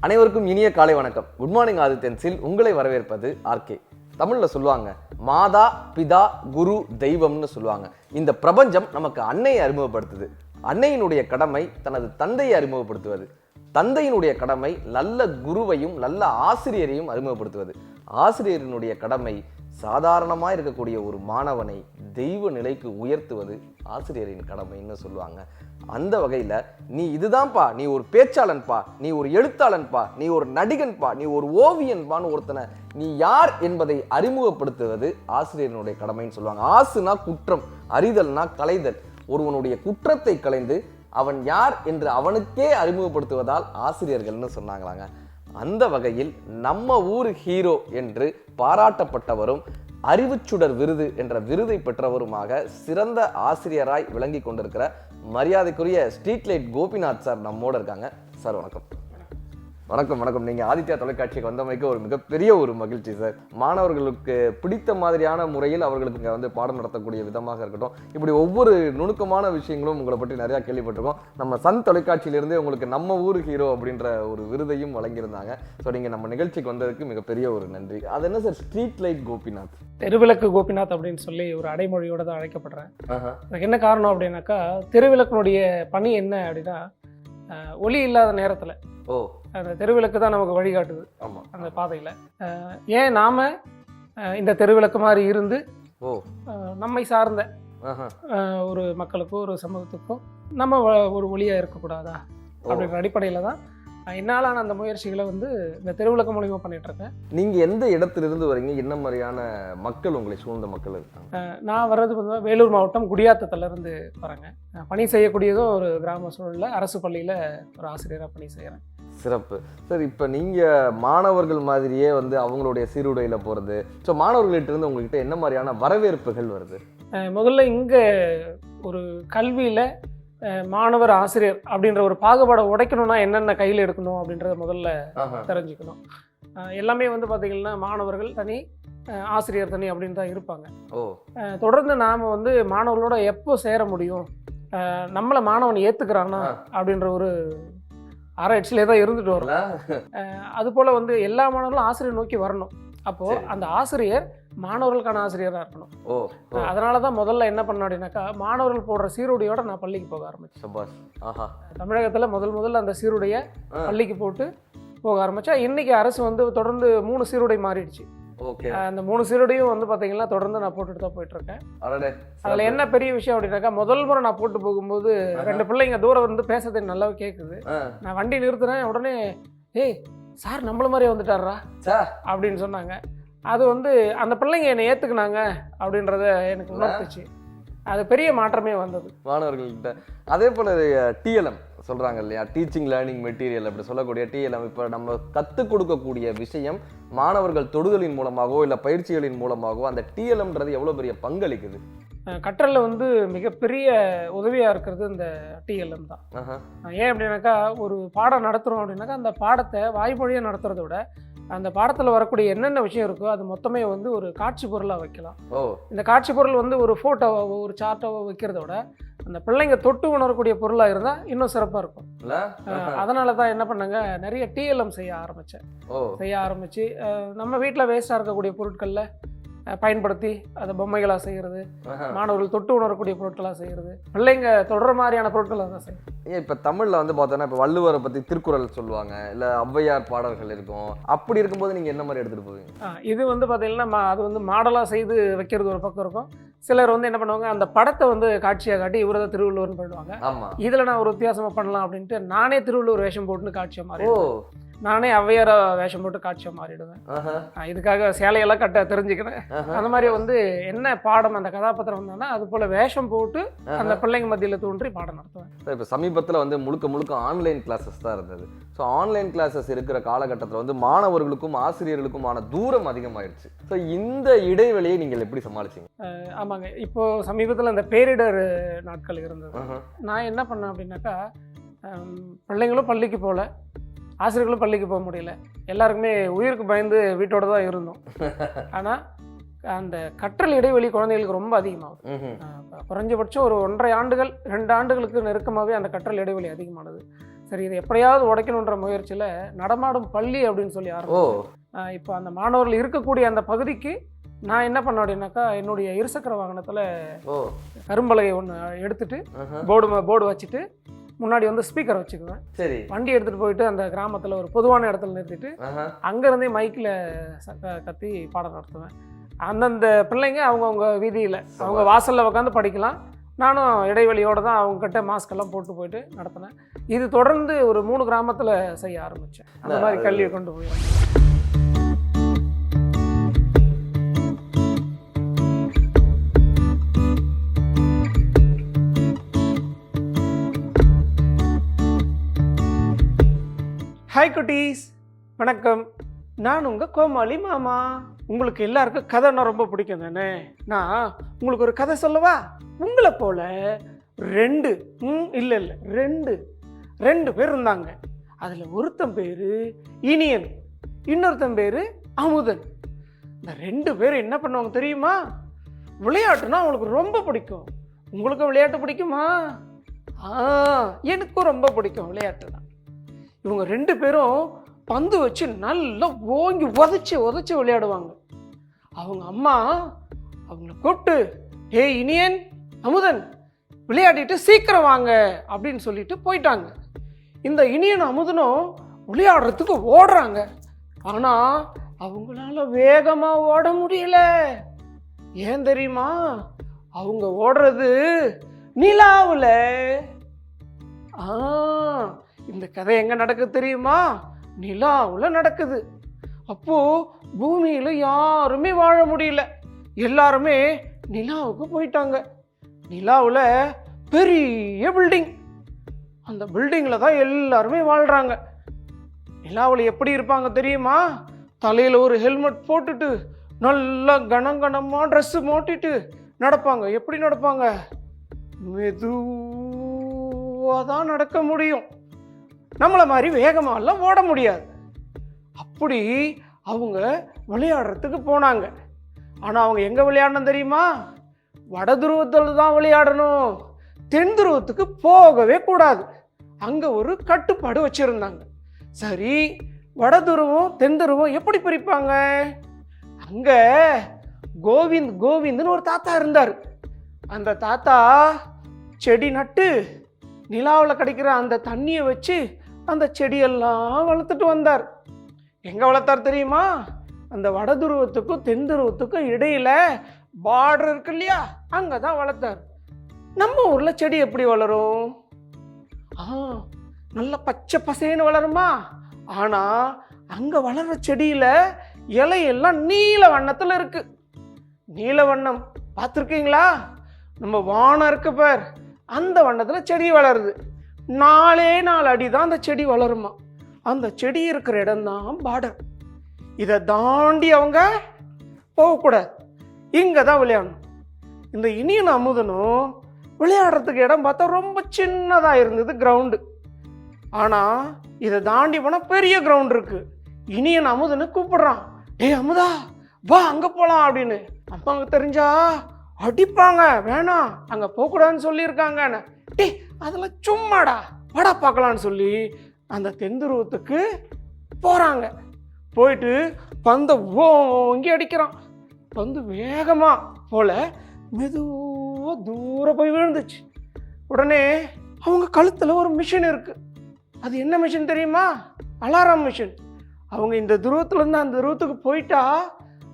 அனைவருக்கும் இனிய காலை வணக்கம். குட் மார்னிங் ஆதித்யன்ஸில் உங்களை வரவேற்பது ஆர்கே. தமிழ்ல சொல்லுவாங்க, மாதா பிதா குரு தெய்வம்னு சொல்லுவாங்க. இந்த பிரபஞ்சம் நமக்கு அன்னையை அறிமுகப்படுத்துது. அன்னையினுடைய கடமை தனது தந்தையை அறிமுகப்படுத்துவது. தந்தையினுடைய கடமை நல்ல குருவையும் நல்ல ஆசிரியரையும் அறிமுகப்படுத்துவது. ஆசிரியரினுடைய கடமை சாதாரணமாக இருக்கக்கூடிய ஒரு மாணவனை தெய்வ நிலைக்கு உயர்த்துவது ஆசிரியரின் கடமைன்னு சொல்லுவாங்க. அந்த வகையில் நீ இதுதான்ப்பா, நீ ஒரு பேச்சாளன்பா, நீ ஒரு எழுத்தாளன்பா, நீ ஒரு நடிகன்பா, நீ ஒரு ஓவியன்பான்னு ஒருத்தனை நீ யார் என்பதை அறிமுகப்படுத்துவது ஆசிரியரினுடைய கடமைன்னு சொல்லுவாங்க. ஆசுனா குற்றம், அறிதல்னா களைதல். ஒருவனுடைய குற்றத்தை களைந்து அவன் யார் என்று அவனுக்கே அறிமுகப்படுத்துவதால் ஆசிரியர்கள்னு சொன்னாங்களாங்க. அந்த வகையில் நம்ம ஊர் ஹீரோ என்று பாராட்டப்பட்டவரும் அறிவுச்சுடர் விருது என்ற விருதை பெற்றவருமாக சிறந்த ஆசிரியராய் விளங்கி கொண்டிருக்கிற மரியாதைக்குரிய ஸ்ட்ரீட் லைட் கோபிநாத் சார் நம்மோட இருக்காங்க. சார் வணக்கம். வணக்கம் வணக்கம். நீங்கள் ஆதித்யா தொலைக்காட்சிக்கு வந்தமைக்கு ஒரு மிகப்பெரிய ஒரு மகிழ்ச்சி சார். மாணவர்களுக்கு பிடித்த மாதிரியான முறையில் அவர்களுக்கு இங்கே பாடம் நடத்தக்கூடிய விதமாக இருக்கட்டும், இப்படி ஒவ்வொரு நுணுக்கமான விஷயங்களும் உங்களை பற்றி நிறையா கேள்விப்பட்டிருக்கோம். நம்ம சன் தொலைக்காட்சியிலிருந்தே உங்களுக்கு நம்ம ஊர் ஹீரோ அப்படின்ற ஒரு விருதையும் வழங்கியிருந்தாங்க. ஸோ நீங்கள் நம்ம நிகழ்ச்சிக்கு வந்ததுக்கு மிகப்பெரிய ஒரு நன்றி. அது என்ன சார் ஸ்ட்ரீட் லைட் கோபிநாத்? தெருவிளக்கு கோபிநாத் அப்படின்னு சொல்லி ஒரு அடைமொழியோட தான் அழைக்கப்படுறேன். எனக்கு என்ன காரணம் அப்படின்னாக்கா, தெருவிளக்கினுடைய பணி என்ன அப்படின்னா, ஒளி இல்லாத நேரத்தில் அந்த தெருவிளக்கு தான் நமக்கு வழிகாட்டுது. ஆமாம், அந்த பாதையில் ஏன் நாம் இந்த தெருவிளக்கு மாதிரி இருந்து நம்மை சார்ந்த ஒரு மக்களுக்கோ ஒரு சமூகத்துக்கோ நம்ம ஒரு ஒளியாக இருக்கக்கூடாதா அப்படின்ற அடிப்படையில் தான் என்னாலான அந்த முயற்சிகளை இந்த தெருவிளக்கு மூலியமாக பண்ணிட்டு இருக்கேன். நீங்கள் எந்த இடத்திலிருந்து வரீங்க? என்ன மாதிரியான மக்கள் உங்களை சூழ்ந்த மக்கள் இருக்காங்க? நான் வர்றது வேலூர் மாவட்டம் குடியாத்தத்திலிருந்து வரேங்க. பணி செய்யக்கூடியதும் ஒரு கிராம சூழலில் அரசு பள்ளியில் ஒரு ஆசிரியராக பணி செய்கிறேன். சிறப்பு சார். இப்போ நீங்கள் மாணவர்கள் மாதிரியே அவங்களுடைய சீருடையில் போகிறது, ஸோ மாணவர்கள்ட்ட இருந்து உங்கள்கிட்ட என்ன மாதிரியான வரவேற்புகள் வருது? முதல்ல இங்கே ஒரு கல்வியில் மாணவர் ஆசிரியர் அப்படின்ற ஒரு பாகுபாடை உடைக்கணும்னா என்னென்ன கையில் எடுக்கணும் அப்படின்றத முதல்ல தெரிஞ்சுக்கணும். எல்லாமே பார்த்தீங்கன்னா மாணவர்கள் தனி, ஆசிரியர் தனி அப்படின்னு தான் இருப்பாங்க. தொடர்ந்து நாம் மாணவர்களோட எப்போ சேர முடியும், நம்மளை மாணவன் ஏற்றுக்கிறானா அப்படின்ற ஒரு ஆராய்ச்சியிலே தான் இருந்துட்டு வரும். அதுபோல் எல்லா மாணவர்களும் ஆசிரியர் நோக்கி வரணும். அப்போது அந்த ஆசிரியர் மாணவர்களுக்கான ஆசிரியராக இருக்கணும். அதனால தான் முதல்ல என்ன பண்ண அப்படின்னாக்கா, மாணவர்கள் போடுற சீருடையோட நான் பள்ளிக்கு போக ஆரம்பிச்சேன். தமிழகத்தில் முதல்ல அந்த சீருடைய பள்ளிக்கு போட்டு போக ஆரம்பித்தா, இன்றைக்கி அரசு தொடர்ந்து 3 சீருடை மாறிடுச்சு. அந்த 3 சீருடையும் பார்த்தீங்கன்னா தொடர்ந்து நான் போட்டுட்டு தான் போயிட்டுருக்கேன். அதில் என்ன பெரிய விஷயம் அப்படின்னாக்கா, முதல் முறை நான் போட்டு போகும்போது 2 பிள்ளைங்க தூரம் பேசுறது நல்லாவே கேட்குது. நான் வண்டி நிறுத்துறேன், உடனே ஏய் சார் நம்மள மாதிரி வந்துட்டாரா அப்படின்னு சொன்னாங்க. அது அந்த பிள்ளைங்க என்னை ஏற்றுக்குனாங்க அப்படின்றத எனக்கு உணர்த்துச்சு. அது பெரிய மாற்றமே வந்தது மாணவர்கள்கிட்ட. அதே போல் டிஎல்எம் சொல்கிறாங்க இல்லையா, டீச்சிங் லேர்னிங் மெட்டீரியல் அப்படி சொல்லக்கூடிய டிஎல்எம். இப்போ நம்ம கற்றுக் கொடுக்கக்கூடிய விஷயம் மாணவர்கள் தொடுதலின் மூலமாகவோ இல்லை பயிற்சிகளின் மூலமாகவோ அந்த டிஎல்எம்ன்றது எவ்வளோ பெரிய பங்களிக்குது? கற்றலில் மிகப்பெரிய உதவியாக இருக்கிறது இந்த டிஎல்எம் தான். ஏன் அப்படின்னாக்கா, ஒரு பாடம் நடத்துகிறோம் அப்படின்னாக்கா அந்த பாடத்தை வாய்மொழியாக நடத்துறத விட அந்த பாடத்தில் வரக்கூடிய என்னென்ன விஷயம் இருக்கோ அது மொத்தமே ஒரு காட்சி பொருளாக வைக்கலாம். இந்த காட்சி பொருள் ஒரு ஃபோட்டோவோ ஒரு சார்ட்டோவோ வைக்கிறத விட அந்த பிள்ளைங்க தொட்டு உணரக்கூடிய பொருளாக இருந்தால் இன்னும் சிறப்பாக இருக்கும். அதனால தான் என்ன பண்ணாங்க, நிறைய டிஎல்எம் செய்ய ஆரம்பித்து நம்ம வீட்டில் வேஸ்ட்டாக இருக்கக்கூடிய பொருட்களில் பயன்படுத்தி அதை பொம்மைகளாக செய்கிறது, மாணவர்கள் தொட்டு உணரக்கூடிய பொருட்களாக செய்கிறது, பிள்ளைங்க தொடர மாதிரியான பொருட்களாக தான் செய்யும். ஏன் இப்போ தமிழில் பார்த்தோன்னா இப்போ வள்ளுவரை பற்றி திருக்குறள் சொல்லுவாங்க, இல்லை ஔவையார் பாடல்கள் இருக்கும். அப்படி இருக்கும்போது நீங்கள் என்ன மாதிரி எடுத்துகிட்டு போவீங்க? இது பார்த்தீங்கன்னா அது மாடலாக செய்து வைக்கிறது ஒரு பக்கம் இருக்கும். சிலர் என்ன பண்ணுவாங்க, அந்த படத்தை காட்சியாக காட்டி இவரதான் திருவள்ளுவர்னு பண்ணுவாங்க. இதில் நான் ஒரு வித்தியாசமாக பண்ணலாம் அப்படின்ட்டு நானே திருவள்ளுவர் வேஷம் போட்டுன்னு காட்சியாக மாறி, நானே ஔவையார வேஷம் போட்டு காட்சியாக மாறிடுவேன். இதுக்காக சேலையெல்லாம் கட்ட தெரிஞ்சுக்கிறேன். அந்த மாதிரி என்ன பாடம் அந்த கதாபாத்திரம் வந்தாங்கன்னா அது போல வேஷம் போட்டு அந்த பிள்ளைங்க மத்தியில் தோன்றி பாடம் நடத்துவேன். இப்போ சமீபத்தில் முழுக்க ஆன்லைன் கிளாஸஸ் தான் இருந்தது. ஸோ ஆன்லைன் கிளாஸஸ் இருக்கிற காலகட்டத்தில் மாணவர்களுக்கும் ஆசிரியர்களுக்குமான தூரம் அதிகமாயிருச்சு. ஸோ இந்த இடைவெளியை நீங்கள் எப்படி சமாளிச்சிங்க? ஆமாங்க, இப்போ சமீபத்தில் இந்த பேரிடர் நாட்கள் இருந்தது. நான் என்ன பண்ணேன் அப்படின்னாக்கா, பிள்ளைங்களும் பள்ளிக்கு போகல, ஆசிரியர்களும் பள்ளிக்கு போக முடியல, எல்லாருக்குமே உயிருக்கு பயந்து வீட்டோட தான் இருந்தோம். ஆனால் அந்த கற்றல் இடைவெளி குழந்தைகளுக்கு ரொம்ப அதிகமாகும். குறைஞ்சபட்சம் ஒரு 1.5 ஆண்டுகள் 2 ஆண்டுகளுக்கு நெருக்கமாகவே அந்த கற்றல் இடைவெளி அதிகமானது. சரி இதை எப்படியாவது உடைக்கணுன்ற முயற்சியில் நடமாடும் பள்ளி அப்படின்னு சொல்லி ஆரம்பிச்சேன். இப்போ அந்த மாணவர்கள் இருக்கக்கூடிய அந்த பகுதிக்கு நான் என்ன பண்ண அப்படின்னாக்கா, என்னுடைய இருசக்கர வாகனத்தில் கரும்பலகை ஒன்று எடுத்துட்டு போர்டு வச்சுட்டு முன்னாடி வந்து ஸ்பீக்கர் வச்சுக்குவேன். சரி. வண்டி எடுத்துகிட்டு போயிட்டு அந்த கிராமத்தில் ஒரு பொதுவான இடத்துல நிறுத்திட்டு அங்கேருந்தே மைக்கில் கத்தி பாடம் நடத்துவேன். அந்தந்த பிள்ளைங்க அவங்கவுங்க வீதியில் அவங்க வாசலில் உட்காந்து படிக்கலாம். நானும் இடைவெளியோடு தான் அவங்ககிட்ட மாஸ்கெல்லாம் போட்டு போயிட்டு நடத்தினேன். இது தொடர்ந்து ஒரு 3 கிராமத்தில் செய்ய ஆரம்பித்தேன். அந்த மாதிரி கல்வியை கொண்டு போய் ஹாய் குட்டீஸ், வணக்கம். நான் உங்கள் கோமாளி மாமா. உங்களுக்கு எல்லாருக்கும் கதைன்னா ரொம்ப பிடிக்கும் தானே? நான் உங்களுக்கு ஒரு கதை சொல்லவா? உங்களை போல ரெண்டு பேர் இருந்தாங்க. அதில் ஒருத்தன் பேர் இனியன், இன்னொருத்தன் பேர் அமுதன். இந்த 2 பேரும் என்ன பண்ணுவாங்க தெரியுமா? விளையாட்டுனா அவங்களுக்கு ரொம்ப பிடிக்கும். உங்களுக்கு விளையாட்டு பிடிக்குமா? எனக்கும் ரொம்ப பிடிக்கும் விளையாட்டு தான். இவங்க 2 பேரும் பந்து வச்சு நல்லா ஓங்கி உதச்சி விளையாடுவாங்க. அவங்க அம்மா அவங்கள கூப்பிட்டு, ஏய் இனியன், அமுதன், விளையாடிட்டு சீக்கிரம் வாங்க அப்படின்னு சொல்லிட்டு போயிட்டாங்க. இந்த இனியன் அமுதனும் விளையாடுறதுக்கு ஓடுறாங்க. ஆனால் அவங்களால வேகமாக ஓட முடியல. ஏன் தெரியுமா? அவங்க ஓடுறது நிலாவில். இந்த கதை எங்கே நடக்குது தெரியுமா? நிலாவில் நடக்குது. அப்போது பூமியில் யாருமே வாழ முடியல. எல்லாருமே நிலாவுக்கு போயிட்டாங்க. நிலாவில் பெரிய பில்டிங். அந்த பில்டிங்கில் தான் எல்லாருமே வாழ்கிறாங்க. நிலாவில் எப்படி இருப்பாங்க தெரியுமா? தலையில் ஒரு ஹெல்மெட் போட்டுட்டு நல்லா கனகனமாக ட்ரெஸ்ஸு மாட்டிட்டு நடப்பாங்க. எப்படி நடப்பாங்க? மெதுவாக தான் நடக்க முடியும். நம்மளை மாதிரி வேகமாகலாம் ஓட முடியாது. அப்படி அவங்க விளையாடுறதுக்கு போனாங்க. ஆனால் அவங்க எங்கே விளையாடணும் தெரியுமா? வட துருவத்தில் தான் விளையாடணும். தென் துருவத்துக்கு போகவே கூடாது. அங்கே ஒரு கட்டுப்பாடு வச்சுருந்தாங்க. சரி, வட துருவம் தென் துருவம் எப்படி பிரிப்பாங்க? அங்கே கோவிந்த்னு ஒரு தாத்தா இருந்தார். அந்த தாத்தா செடி நட்டு நிலாவில் கிடைக்கிற அந்த தண்ணியை வச்சு அந்த செடியெல்லாம் வளர்த்துட்டு வந்தார். எங்கே வளர்த்தார் தெரியுமா? அந்த வட துருவத்துக்கும் தென் துருவத்துக்கும் இடையில பார்டர் இருக்கு இல்லையா, அங்கே தான் வளர்த்தார். நம்ம ஊரில் செடி எப்படி வளரும்? நல்ல பச்சை பசேன்னு வளருமா? ஆனால் அங்கே வளர்கிற செடியில் இலையெல்லாம் நீல வண்ணத்தில் இருக்கு. நீல வண்ணம் பார்த்துருக்கீங்களா? நம்ம வானம் இருக்கு பார், அந்த வண்ணத்தில் செடி வளருது. 4 அடி தான் அந்த செடி வளருமா. அந்த செடி இருக்கிற இடம்தான் பார்டர். இதை தாண்டி அவங்க போகக்கூடாது. இங்கே தான் விளையாடணும். இந்த இனியன் அமுதனும் விளையாடுறதுக்கு இடம் பார்த்தா ரொம்ப சின்னதாக இருந்தது கிரவுண்டு. ஆனால் இதை தாண்டி போனால் பெரிய கிரவுண்ட் இருக்கு. இனியன் அமுதனு கூப்பிடுறான், ஏய் அமுதா வா அங்கே போகலாம் அப்படின்னு. அம்மாவுக்கு தெரிஞ்சா அடிப்பாங்க, வேணாம் அங்கே போகக்கூடாதுன்னு சொல்லியிருக்காங்கன்னு. டேய் அதெல்லாம் சும்மாடா, வாடா பார்க்கலான்னு சொல்லி அந்த தென்துருவத்துக்கு போகிறாங்க. போயிட்டு பந்தை ஓங்கி அடிக்கிறான். பந்து வேகமாக போல மெதுவாக தூரம் போய் விழுந்துச்சு. உடனே அவங்க கழுத்தில் ஒரு மிஷின் இருக்குது. அது என்ன மிஷின் தெரியுமா? Alarm machine. அவங்க இந்த துருவத்துலேருந்து அந்த துருவத்துக்கு போயிட்டா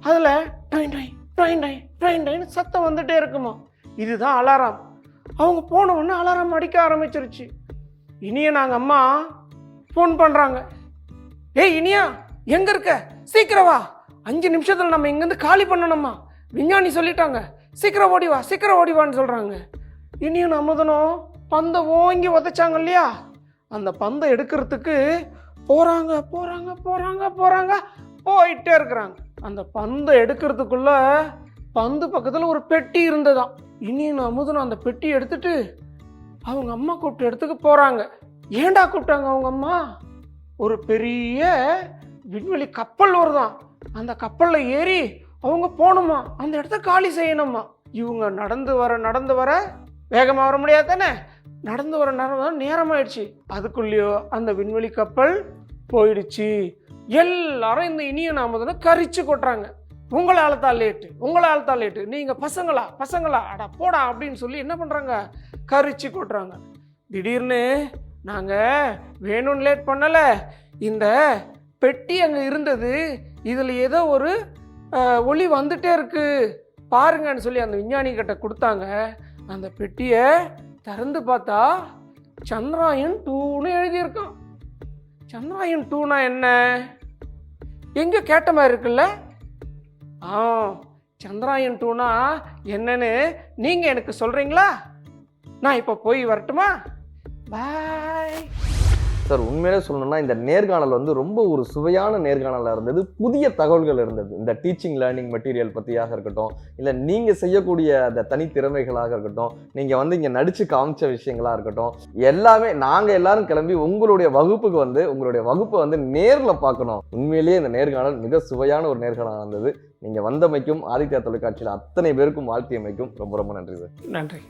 அதில் ட்ரைன் ட்ரைன் ட்ரைன் ட்ரைன் ட்ரைன் ட்ரைன் சத்தம் வந்துகிட்டே இருக்குமா. இதுதான் அலாரம். அவங்க போன உடனே அலாரம் அடிக்க ஆரம்பிச்சிருச்சு. இனியா நாங்கள் அம்மா ஃபோன் பண்ணுறாங்க, ஏய் இனியா எங்கே இருக்க, சீக்கிரம் வா, 5 நிமிஷத்தில் நம்ம இங்கேருந்து காலி பண்ணணும்மா, விஞ்ஞானி சொல்லிட்டாங்க, சீக்கிரம் ஓடிவான்னு சொல்கிறாங்க. இனியும் அமுதனும் பந்தை ஓங்கி உதைச்சாங்க இல்லையா, அந்த பந்தை எடுக்கிறதுக்கு போயிட்டே இருக்கிறாங்க. அந்த பந்தை எடுக்கிறதுக்குள்ள பந்து பக்கத்தில் ஒரு பெட்டி இருந்ததாம். இனியும் அமுதனும் அந்த பெட்டி எடுத்துட்டு அவங்க அம்மா கூப்பிட்ட இடத்துக்கு போகிறாங்க. ஏண்டா கூப்பிட்டாங்க அவங்க அம்மா? ஒரு பெரிய விண்வெளி கப்பல் வருதான், அந்த கப்பலில் ஏறி அவங்க போகணுமா, அந்த இடத்த காலி செய்யணுமா. இவங்க நடந்து வர வேகமாக வர முடியாது தானே, நடந்து வர நேரமாயிடுச்சு. அதுக்குள்ளேயோ அந்த விண்வெளி கப்பல் போயிடுச்சு. எல்லாரும் இந்த இனிய நாமதனை கரிச்சு கொட்டுறாங்க. உங்களால தான் லேட்டு, நீங்க பசங்களா அடா போடா அப்படின்னு சொல்லி என்ன பண்றாங்க, கரிச்சு கொட்டுறாங்க. திடீர்னு நாங்க வேணும்னு லேட் பண்ணல, இந்த பெட்டி அங்க இருந்தது, இதுல ஏதோ ஒரு ஒளி வந்துட்டே இருக்கு பாருங்கன்னு சொல்லி அந்த விஞ்ஞானி கிட்ட கொடுத்தாங்க. அந்த பெட்டியை திறந்து பார்த்தா சந்திராயன் 2ன்னு எழுதியிருக்கான். சந்திராயன் 2னா என்ன, எங்க கேட்ட மாதிரி இருக்குல்ல? சந்திராயன் 2னா என்னன்னு நீங்க எனக்கு சொல்றீங்களா? நான் இப்போ போய் வரட்டுமா? Bye sir. உண்மையிலே சொல்லணும்னா இந்த நேர்காணல் வந்து ரொம்ப ஒரு சுவையான நேர்காணலாக இருந்தது. புதிய தகவல்கள் இருந்தது. இந்த டீச்சிங் லேர்னிங் மெட்டீரியல் பற்றியாக இருக்கட்டும், இல்லை நீங்கள் செய்யக்கூடிய அந்த தனித்திறமைகளாக இருக்கட்டும், நீங்கள் வந்து இங்கே நடித்து காமிச்ச விஷயங்களாக இருக்கட்டும், எல்லாமே நாங்கள் எல்லாரும் கிளம்பி உங்களுடைய வகுப்புக்கு வந்து உங்களுடைய வகுப்பை வந்து நேரில் பார்க்கணும். உண்மையிலேயே இந்த நேர்காணல் மிக சுவையான ஒரு நேர்காணல் இருந்தது. நீங்கள் வந்தமைக்கும் ஆதித்யா தொலைக்காட்சியில் அத்தனை பேருக்கும் வாழ்த்தியமைக்கும் ரொம்ப ரொம்ப நன்றி சார். நன்றி.